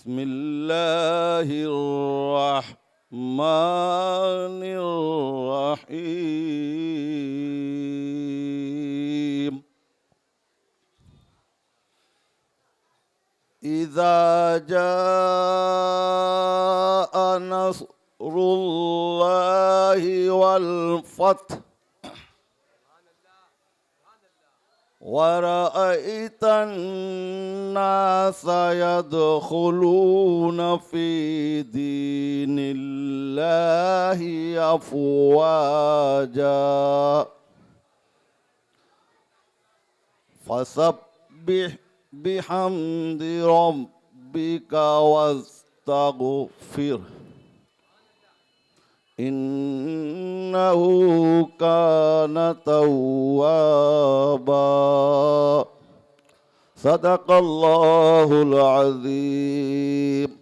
بسم الله الرحمن الرحيم إذا جاء نصر الله والفتح ورأيت الناس يدخلون في دين الله أفواجا فسبح بحمد ربك واستغفره إنه كان توابا صدق الله العظيم.